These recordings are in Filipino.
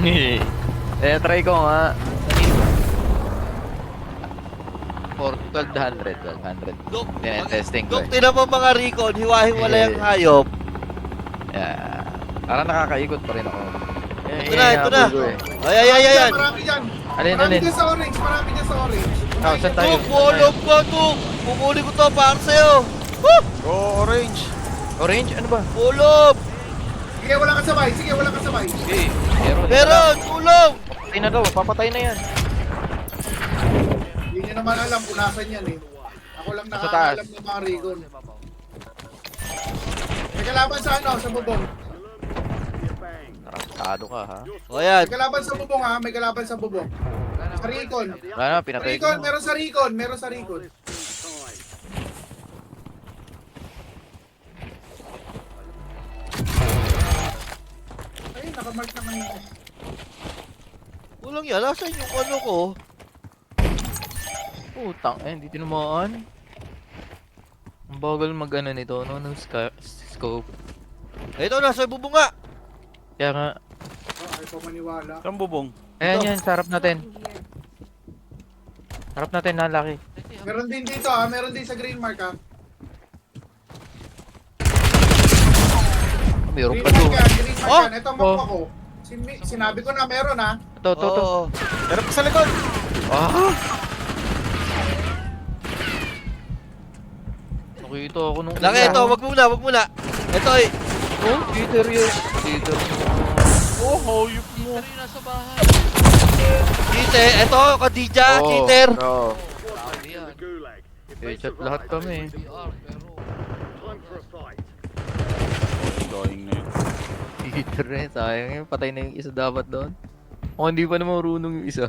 Try ko nga. For 1200. Dok, Testing ko Dok, tinan mo mga Recon, hiwa-hiwalay ang hayop. Yeah. Parang nakakaikot pa rin ako. Ito na. Ay. Marami dyan. Alin? Marami dyan sa orange. Saan tayo? Dok, wallop ka, Dok. Pumuli ko to para sa'yo. Woo! Go orange. Orange? Ano ba? Wallop! Sige, wala ka sabay. Okay. Meron, tulong! Papatay na daw. Papatay na yan. Hindi nyo naman alam kung nasan yan eh. Ako lang Sa taas. nakakaalam ng mga Rigon. May kalaban sa ano, sa bubong. Nakakasado ka ha. O yan. May kalaban sa bubong ha, may kalaban sa bubong. Sa Recon. Wala na, pinatay ko. Meron sa Recon. Ay, nakamark naman yun. Kulang yan. Nasaan yung ano ko? Putang, hindi tinamaan. Ang bagal mag-ano nito, no? Ng scope. Ito, nasa bubunga. Kaya nga, Ay, pa maniwala. Saan bubong? ayan yan, sa harap natin. Harap natin, nalaki. Meron din dito ha, meron din sa green mark ha. Mayroon Green pa mark to. yan, green mark Oh! yan. Ito, map ako. Sinabi ko na meron ha. Ito. Oo. Meron pa sa likod. Ah! Nakita ako nung Laki ito, wag muna. Ito ay. Oh, cheater yun. Cheater. Oh, hayop mo. Kite, ito, Khadija, Kiter. Bro. Chat lahat kami. Dying na yun. Cheater eh, sayang yun. Patay na yung isa dapat doon. O hindi pa naman marunong yung isa.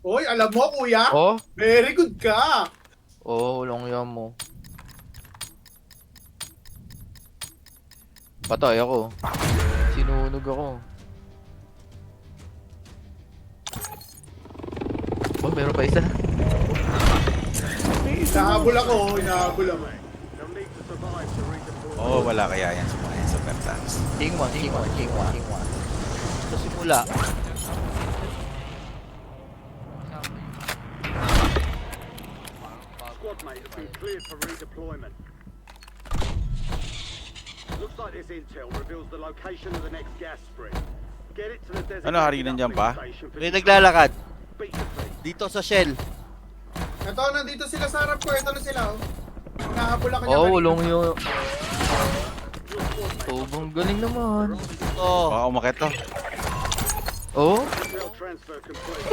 Hoy, alam mo kuya? Oh? Very good ka. Oo, walang yan mo. Patay ako. Sinunog ako. Oh, meron pa isa. Inahabol ako, inahabol ako. Oh, wala kaya yan sa mga super tanks. King one. Sa simula. Squad mate has been cleared for redeployment. Looks like this intel reveals the location of the next gas spread. Get it to the designated Ano, harinan dyan pa? station for May naglalakad. beat the thing. Dito sa Shell. Ito, nandito sila sa harap ko. Ito na sila oh. Inahabol ako niya. Oh, kanina. walang yun. Sobrang galing naman. Ito. Baka umakit to. Oh, Intel transfer complete.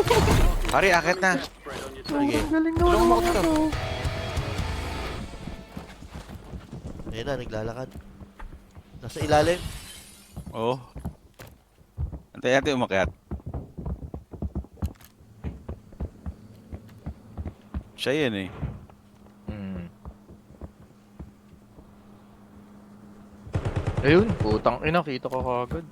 Pare, akit na. Spread on your Sige. galing Tulong mo ako to. Ayun na, naglalakad. Nasa ilalim. Oh. Antay natin umakyat. Siya yan eh. Ayun, putang ina, kita ko kagad.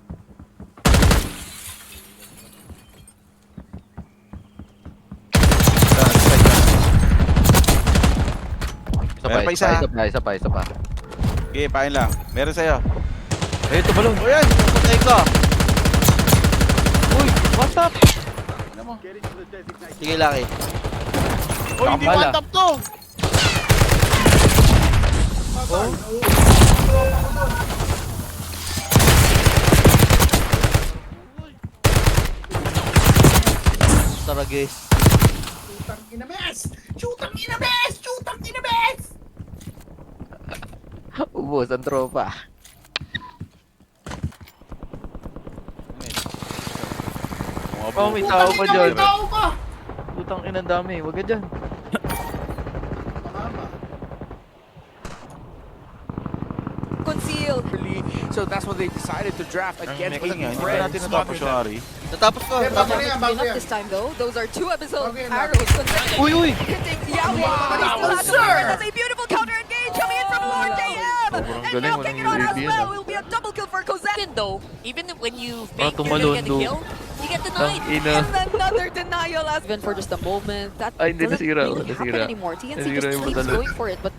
Meron pa isa. Isa pa. Okay, pain lang. Meron sa'yo. Ayun, tumalong. Oh, yan. Patay ka. Uy, what's up? Get it to the designated Sige, Laki. Oh, hindi Tama one lang. tap to. Oh. Saragis. Chutang inabes! Chutang inabes! Chutang inabes! Ubos ang tropa. Oh, may tao pa dyan. May tao pa! Putang ina, dami. Wag ka dyan. Tama. Concealed. So that's what they decided to draft again. Teka lang yan. Hindi pa natin natapos yung Ari. Natapos ko. Okay, bago na yan, bago Clean up yan. this time though. Those are 2 abyssal Okay, arrows consecutive. Uy! Hitting Yahweh, but he still has to fire. That's a beautiful counter engage coming in from Lord JM. Sobrang And galing, now walang Kekedot as UAV yan, well. ah. Will be a double kill for Kozen. Though, even when you Ah, think you're gonna get a tumalon, kill, you get denied. Tangina. And another denial as even for just a moment. That Ay, hindi, doesn't nasira, really happen nasira. anymore. TNC Nasira just yung keeps padalo. going for it, but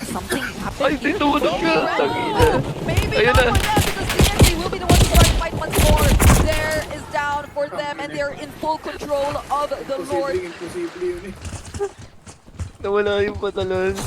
something happened. Ay, tinulog ka. Tangina. Maybe Ayun not na. for them because TNC will be the one to start the fight once more. There is down for them and they're in full control of the Lord. Imposible yun eh. Nawala yung patalon.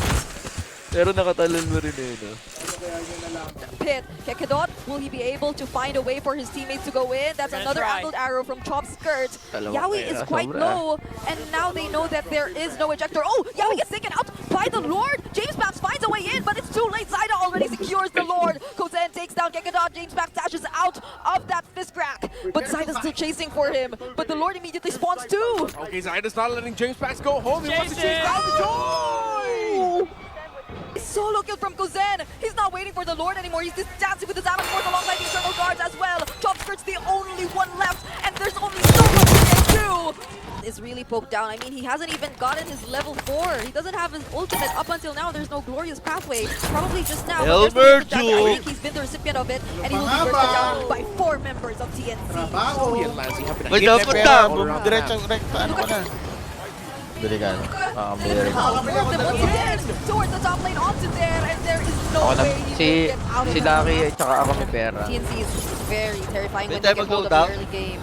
Pero nakatalon mo rin eh, no? Ano kaya nyo nalaman? Pit. Kekedot, will he be able to find a way for his teammates to go in? That's Gonna another try. angled arrow from Chop's skirt. Dalawa Yawi kaya, is quite sobra. low, and now they know that there is no ejector. Oh, Yawi gets taken out by the Lord. James Paps finds a way in, but it's too late. Zaida already secures the Lord. Kozen takes down Kekedot. James Paps dashes out of that fist crack, but Zaida's still chasing for him. But the Lord immediately spawns too. Okay, Zaida's not letting James Pax go home. He wants to Jason! chase down the joy! Solo kill from Kozen. He's not waiting for the Lord anymore. He's just dancing with his Alan Force alongside the Eternal Guards as well. Chop Skirt's the only one left, and there's only so much he can do. Is really poked down. I mean, he hasn't even gotten his level 4. He doesn't have his ultimate up until now. There's no glorious pathway. Probably just now. but there's no Elmer I think he's been the recipient of it, and he will be bursted down by 4 members of TNC. Trabaho. Zoe and Lancy have been May hit dapat every ka. all around the Diretso, map. rekta, ano ka na? Balikan. Very Now, four of them once again towards the top lane onto there, and there is no Ako na, way he si, will get out of si that. Lucky at saka ako may pera. TNC is very terrifying May when they time get hold of mag-load the early game.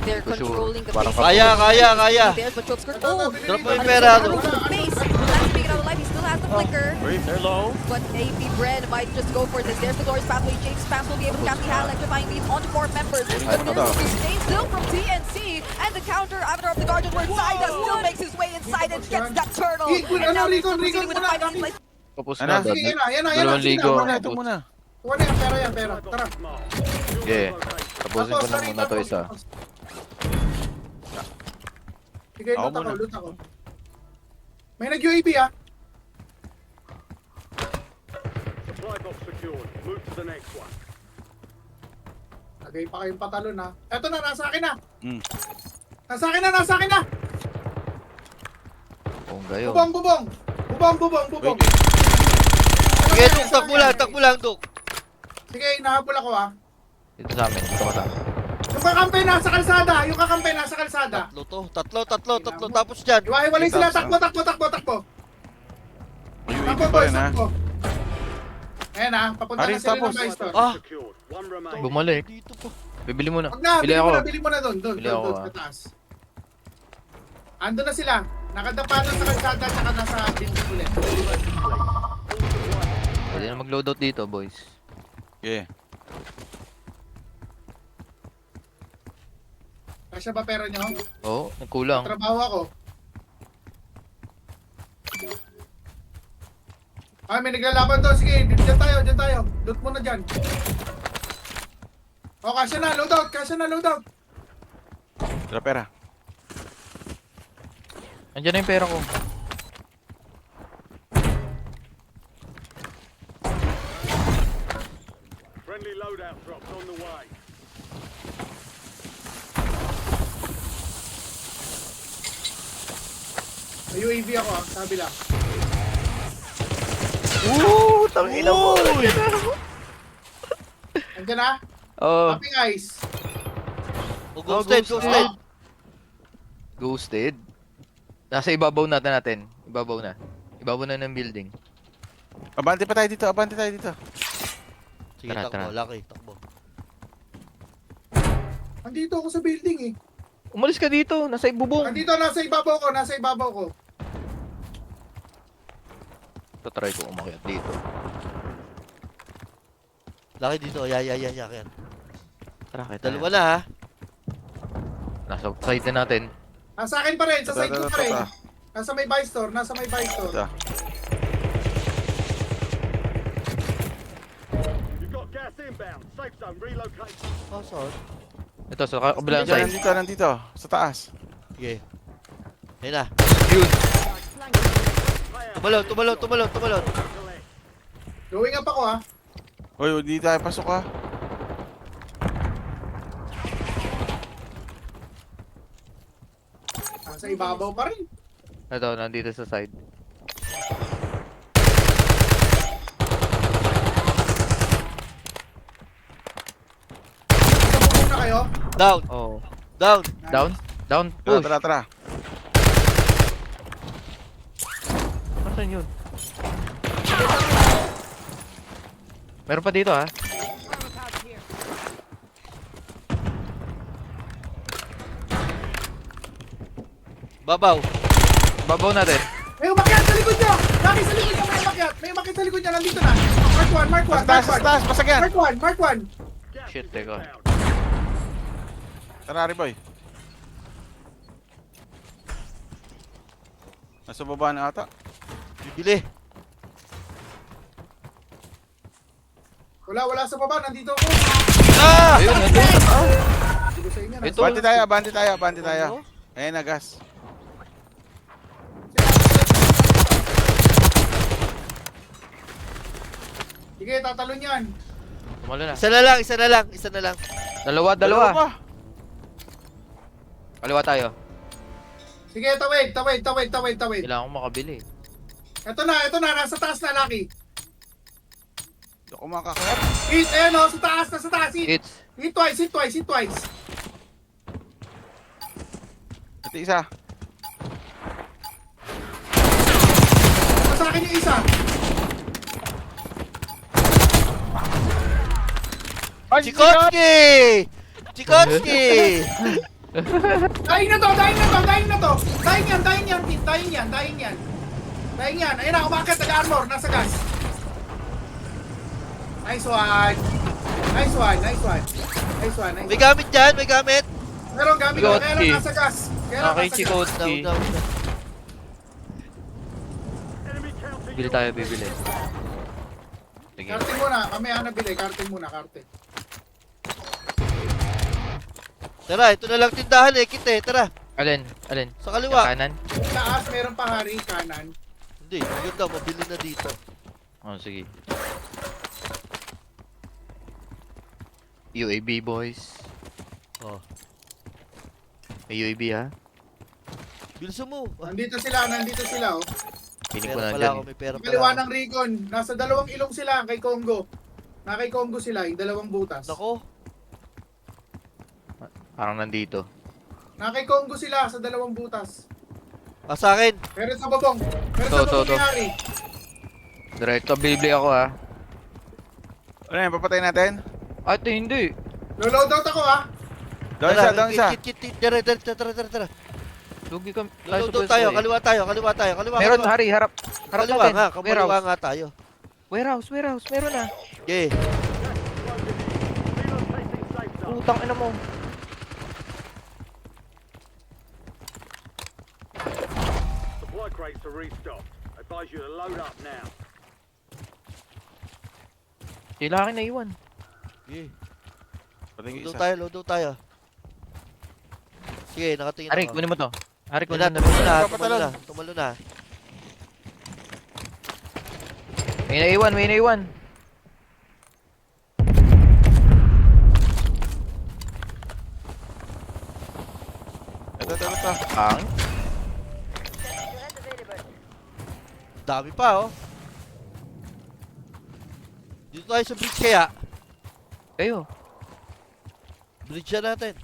They're For sure. controlling the Parang pace. Kaya. There's but Chopskirt. Oh, Drop mo yung Ano pera. sa pace. Lancy making out alive. He still has the flicker. They're low. But AP Bren might just go for this. There's the glorious pathway. James Spams will be able to cast the hand electrifying beam onto 4 members. But this is sustained still from TNC. And the counter Avatar of the Guardian where Zaida still makes his way inside and gets that turtle. And now they're still proceeding with the fight. Like, Tapos Ano? na, Sige, dad. yan na. Dalawang ligo. Ito muna, ito muna. Kuha na yan, pera yan, pera. Tara. Okay. Tapusin ko na muna to isa. Sige, Ako loot ako, muna. loot ako. May nag-UAV ah. Supply box secured. Move to the next one. Lagay pa kayong patalon ha. Eto na, nasa akin na. Mm. Nasa akin na, nasa akin na. Kung gayon. Bubong, bubong. Bubong, bubong, bubong. Sige, Duk, takbo lang, Duk. Sige, nahabol ako ha. Dito sa amin. Dito ka sa amin. Yung kakampay nasa kalsada, yung kakampay nasa kalsada. Tatlo. Tapos dyan. Iwahiwalay sila, takbo. UAV Takbo, pa boys, rin ha. takbo. Ayan ha, papunta Ari, na sila tapos. ng Maestro. Ah. Secured. One remaining. Bumalik. Dito pa. Bibili mo na. Wag na, Bili ako. bili mo na doon, Bili ako, sa ah. taas. Ando na sila. Nakadapa na sa kalsada, tsaka nasa building ulit. Pwede na mag-loadout dito, boys. Okay. Kasya ba pera nyo? Oo, kulang. Trabaho ako. Ah, may naglalaban to. Sige, dyan tayo. Loot mo na dyan. O, kasya na, loadout. Tira pera. Andiyan na yung pera ko. Friendly loadout drops on the way. May UAV ako ah, sabi lang. Tangina mo. Andiyan na? Oh, Happy guys. Ghosted. ghosted. Nasa ibabaw natin. Ibabaw na ng building. Abante tayo dito. Sige, Tara, takbo. tara. Laki, takbo. Andito ako sa building eh. Umalis ka dito. Nasa ibubong. Andito, nasa ibabaw ko. Tatry ko umakyat dito. Laki dito. Yan. Tara, kita. Dalawa na ha. Nasa side na natin. Nasa akin pa rin, sa side ko pa rin. Ta. Nasa may buy store. Ta. You've got gas inbound. Safe zone relocate. Saan? Ito, sa kabilang Nandito, side. nandito. Sa taas. Sige. Ayun na. Yun. Tumalon. Going up ako ah. Uy, hindi tayo pasok ha. Nasa ibabaw pa rin. Ito, nandito sa side. Down. Oh. Down. Down? Down. Tara, Push. tara, tara. Nasaan yun? Meron pa dito ha. Babaw. Babaw natin. May umakyat sa likod niya! Laki sa likod niya, may umakyat! May umakyat sa likod niya, nandito na! Mark 1, Mark 1, Sa Mark taas, 1! sa taas, basag yan. Mark 1, Mark 1! Shit, teka. Tara, Riboy. Nasa baba na ata. Bibili. Wala sa baba, nandito ako! Ah! Ayun, nandun. Dito sa inyo, Ito. Bante tayo. Ayan na, gas. Sige, tatalon yan! Tumalo na. Isa na lang, isa na lang, isa na lang. Dalawa. pa. Kaliwa tayo. Sige, tawid! Kailangan ko makabili. Ito na, nasa taas na, Lucky! Hindi ako makakayat. Hit, ayan o, sa taas, hit! Hits. Hit twice! Ito isa. Sa akin yung isa! Chikotski! Chikotski! Dying na to! Dying yan! Ayun na, umakit, nag-armor, nasa gas. Nice one. May gamit dyan, may gamit. Meron gamit ko, kaya lang Chikotski. nasa gas. Okay, Chikotski. Down. Bili tayo, bibili. Sige. Karting muna, mamaya nabili, karting muna. Tara, ito na lang tindahan eh, kit eh, tara. Alin? Sa Yung kaliwa. kanan? Taas, meron pa hari, kanan. Hindi, yun daw, mabili na dito. Oh, sige. UAB boys. Oh. May UAB ha? Bilisan mo. Nandito sila, oh. Piling ko Pera na pala ako, dyan. may pera Kaliwa pala ng Recon, nasa dalawang ilong sila, kay Congo. Kay Congo sila, yung dalawang butas. Nako, Parang nandito. Kay Congo sila, sa dalawang butas. sa akin. Meron sa babong. To. Ni Hari. Diretso bibili ako ha. Ano yan, papatay natin? Ate, hindi. Loadout ako, ha. Down isa. Kit. Tara. Lugi kami. Doon tayo, kaliwa tayo. Meron, Hari, harap. Harap Kaliwa natin. nga, kaliwa nga tayo. Warehouse. Meron na. Okay. Utang ina mo. Supply crates are restocked. Advise you to load up now. Kailangan na iwan. Okay. Patingin Lodo isa. tayo. Sige, nakatingin Hari, ako. kunin mo to. Hari, Wala, kunin mo na. tumalo na. May naiwan. Ito. Ang? Dami pa, oh. Dito tayo sa bridge kaya. Kayo. Bridge na natin.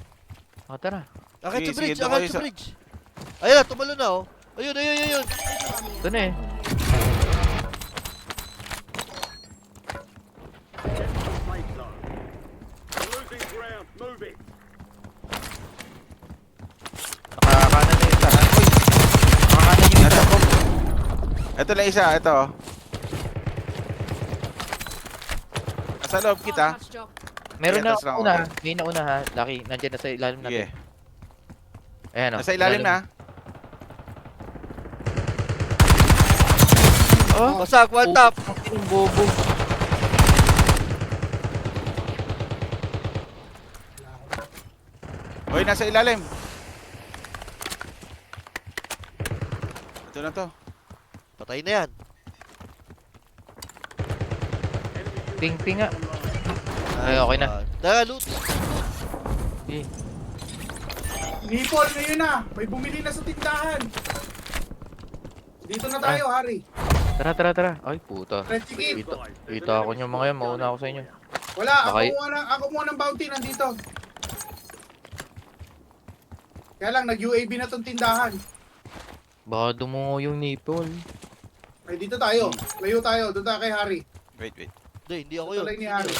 Tara. Akit sa Sige, bridge, doon akit kayo sa sa- bridge. Ayun na, tumalo na, oh. Ayun. Ito na eh. Get to the safe zone. You're losing ground. Move it. Nakakanan na isa. Uy! Nakakanan yung isa. Ito lang isa, ito. Nasa loob kita. Meron na Atas lang una. ako. May nauna ha. Lucky, nandiyan na sa ilalim natin. Sige. Ayan o. Nasa ilalim na. Oh, Basag, one tap. ang bobo. Hoy, nasa ilalim. Ito na to. Patay na yan. Ping nga. Ay, okay na. Tara, loot. Okay. Nipol, ngayon na. May bumili na sa tindahan. Dito na tayo, Hari. Tara. Ay, puta. Red chicken. Kita ako nyo mga yan. Mauna ako sa inyo. Wala, Baka- ako muna ng bounty nandito. Kaya lang, nag-UAV na tong tindahan. Baka dumungo yung nipple. Ay, dito tayo. Layo tayo. Doon tayo kay Harry. Wait. Hindi ako yun. Tuloy ni Harry.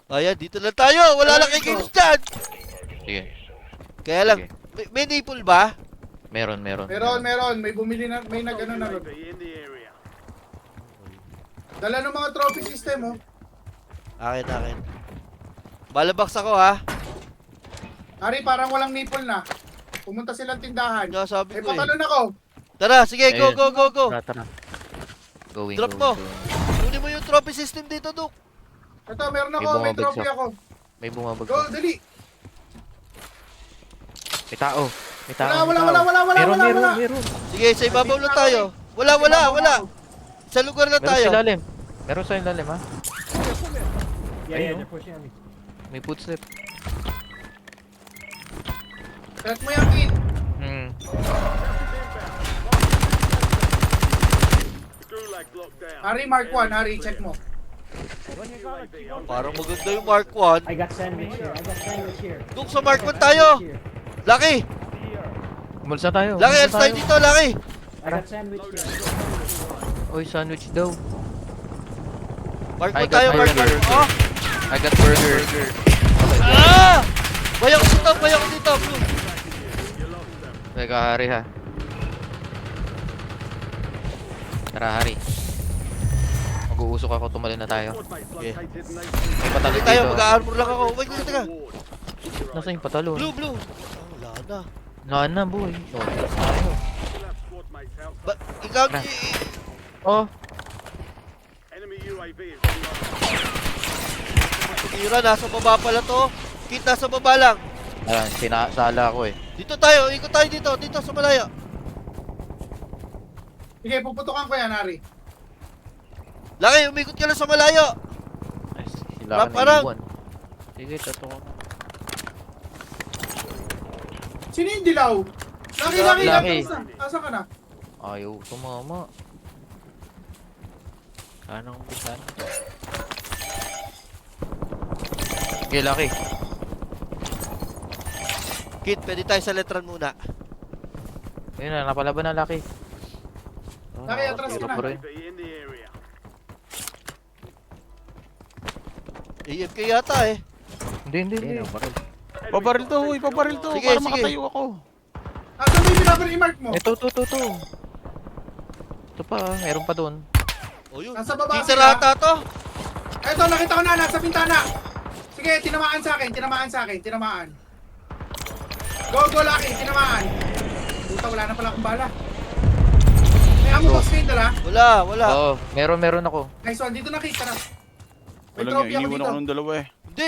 Ayan, dito lang tayo. Wala lang kay Games dyan. Sige. Kaya lang, Sige. may nipple ba? Meron. Meron. May bumili na, may nag-ano na ron. UAV in the area. Dala ng mga trophy system, oh. Akin. Balabox ako ha. Harry, parang walang nipple na. Pumunta silang tindahan. Nga sabi Eh, ko eh. patalon ako. Tara, sige, go. Tara. Going. Drop mo. Kunin mo yung trophy system dito, Duk. Ito, meron May ako. May bumabagsak. trophy ako. May bumabag. Go, dali. May tao. Wala. Meron. Sige, sa ibabaw lang tayo. Wala. Sa lugar lang Meron sa tayo. ilalim. Meron sa ilalim, ha? Yeah, they're pushing on me. May footstep. Set mo yung kit. Gulag locked down. Harry, Mark 1. Harry, check mo. Parang maganda yung Mark 1. I got sandwich here. Duk, sa Mark 1 tayo. Lucky. Umalis na tayo. Lucky, else tayo dito, Lucky. I got sandwich here. Oy, sandwich daw. Mark I 1 got tayo, Mark 1. burger. Oh! I got burger. Ah! Bayak ko dito. Blue. Teka, Hari, ha? Tara, Hari. Mag-uusok ako, tumalin na tayo. Okay. May patalo Hindi tayo, dito. mag-armor lang ako. Wait, teka. Nasaan yung patalo? Blue. Wala na. Naan na, boy. Notice tayo. Ikaw, Tara. Oh, Enemy UAV is online. tira, nasa baba pala to. Kit, nasa baba lang. ayan, sinasala ko eh. Dito tayo, ikot tayo dito sa malaya. Sige, puputukan ko yan, Harry. Laki, umikot ka lang sa malayo. Ay, sila Wrap ka around. naiwan. Sige, totoo. Sino yung dilaw? Laki. Laki. Asa ka na? Ayaw tumama. Anong bisan? Sige, Laki. Kit, pwede tayo sa letran muna. Ayun na, napalaban na, Laki. Laki, atras ka na. UAV in the area. AFK yata eh. Hindi. Pabaril to. Sige, Para sige. makatayo ako. Asa mo yung binabar i-mark mo? Ito. Ito pa, meron pa doon. O yun. Nasa baba Kita sila. rata to. Eto, nakita ko na, nasa bintana. Sige, tinamaan sa akin. Go, Lucky, tinamaan. Puta, wala na pala akong bala. May ammo box kayo dala. Wala. Oo, meron ako. Nice one, dito nakita na. May Walang trophy yung ako iniwan dito. ako ng dalawa eh. Hindi,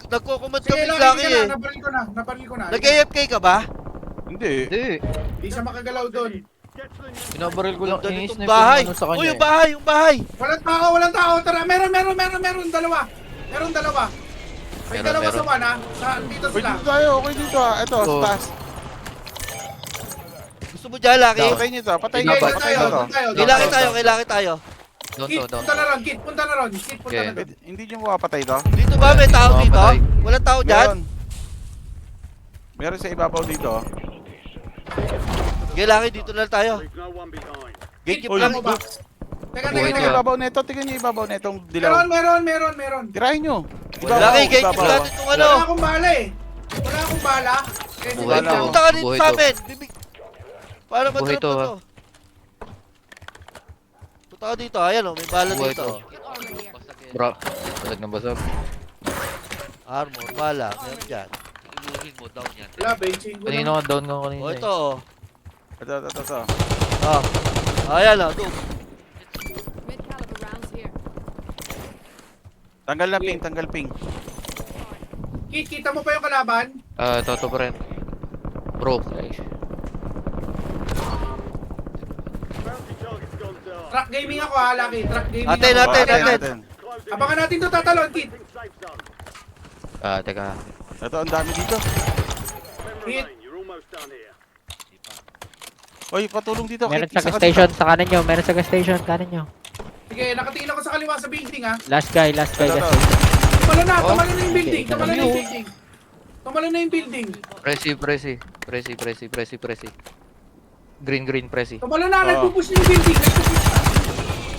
nagko-comment Sige, kami Lucky laki ka na, eh. nabaril ko na. Nag-AFK ka ba? Hindi. Hindi. Hindi siya makagalaw doon. Get to the new Binabaril ko lang. Ganda Inis nitong na bahay. yung ano sa kanya. Uy, yung bahay. Walang tao. Tara, meron. Dalawa. May Meron, dalawa meron. sa one, ha? Dito Okay sila. dito tayo. Okay dito ah. Ito, sa Oo. taas. Gusto mo dyan, Laki? Patay nyo to. Patay Sige, nyo to. doon Patay tayo, nyo to. doon tayo. Kailangan tayo. Doon Kit, to. punta na ron. Kit, punta na Okay. doon. Hindi nyo makapatay to. Dito ba may tao Oo, dito? patay. Walang tao dyan? Meron sa ibabaw dito. Kailangan dito na lang tayo. Leave no one behind. Gatekeep Uy, lang. Mo box. Teka, Buhay Tingnan nyo ka. yung ibabaw nito. Tingnan nyo yung ibabaw netong dilaw. Meron. Tirahin nyo. Laki, gatekeep ibabaw. natin itong ano. Wala akong bala eh. Eh, si Buhay Bala. to. Punta ka dito Buhay sa to. amin. Para Buhay matrap to, na ha. to. Punta ka dito. Ayan o, may bala Buhay dito. to. Bro, basag na basag. Armor, bala. Meron dyan. Wala, benching ko Kanina lang. ka down ka kanina. O eh. ito o. Ito. Ayan o, doon. Mid-caliber rounds here. Tanggal na ping. Tanggal ping. Kit, kita mo pa yung kalaban? Toto pa rin. Bro, Bounty target's gone down. Truck gaming ako ha, Lucky. Truck gaming Atin, ako. atin. Closing Abangan natin to tatalon, Kit. in. Safe zone. teka. Ito, ang dami dito. 10 Hit. remain. You're almost done here. Oy, patulong dito. Meron Kit, sa isa ka gas station, dito. sa kanan nyo. Meron sa gas station, kanan nyo. Sige, nakatingin ako sa kaliwa sa building ha. Last guy, Ito. gas. Tumalo na yung building. Tumalo na yung building. Presi. Green, presi. Tumalo na, Oo. nagpupush na yung building. Nagpupush na.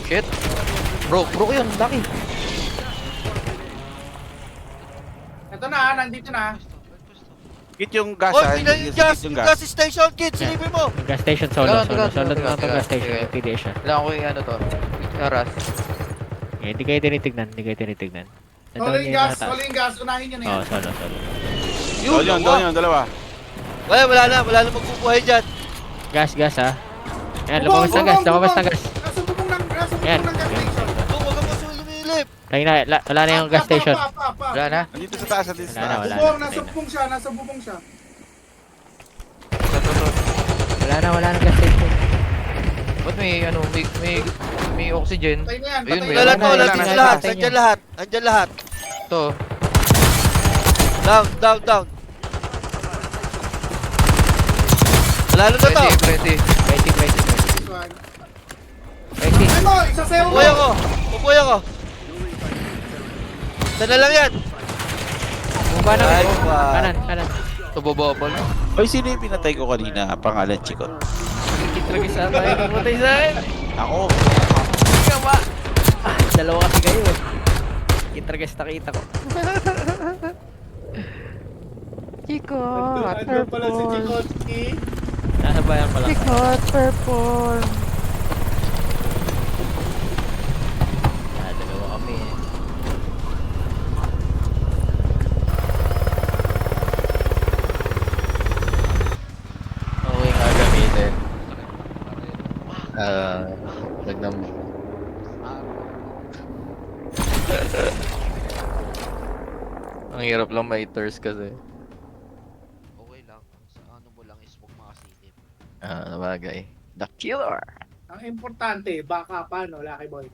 Shit. Bro yun, Lucky. Ito na, nandito na. Kit yung gas Oy, ha. yung gas station, kid, silipin mo. Yung gas station solo. Teka, Solo teka, na itong teka, gas station. teka. Yung PDA siya. Kailangan ko yung ano to. Aras. Hindi kayo tinitignan. Ito Solo yung gas, nata- solo yung gas. Unahin nyo na Oo, yan. solo. Doon yun, dalawa. Wala na magbubuhay dyan. Gas ha. Ayan, lumabas na gas. Nasa bubong ng gas Yan. station. Huwag ka mo lumilip. Wala na yung gas station. Wala na. Nandito sa taas, nandito sa taas. Wala. Bubong, nasa bubong siya. Wala na gas station. Ba't may oxygen? Patay na yan, Ayun, patay wala na. na, Wala wala to, na. lahat. Patay Nandyan niya. lahat. Nandyan lahat. To. Down. Lalo na to. Presi. This one. Ito, isasayaw mo. Upoy ako. Sana lang yan. Bumaba na. Nice one. Kanan. To bobopol. Oy, sino yung pinatay ko kanina? Pangalan, Chikot. Kitragis sa tayo. Kamatay sa akin. Ako. Dalawa kasi kayo eh. Kitragis nakita ko. Ano pala si Chikotsky? Nasa bayan pala. Dalawa kami eh. Okay nga gamitin. Lagnam. Ang hirap lang ma-thirst kasi. Okay lang. Sa ano mo lang is huwag makasilip. Nabagay. The killer! Ang importante, baka pa, no, Lucky Boy.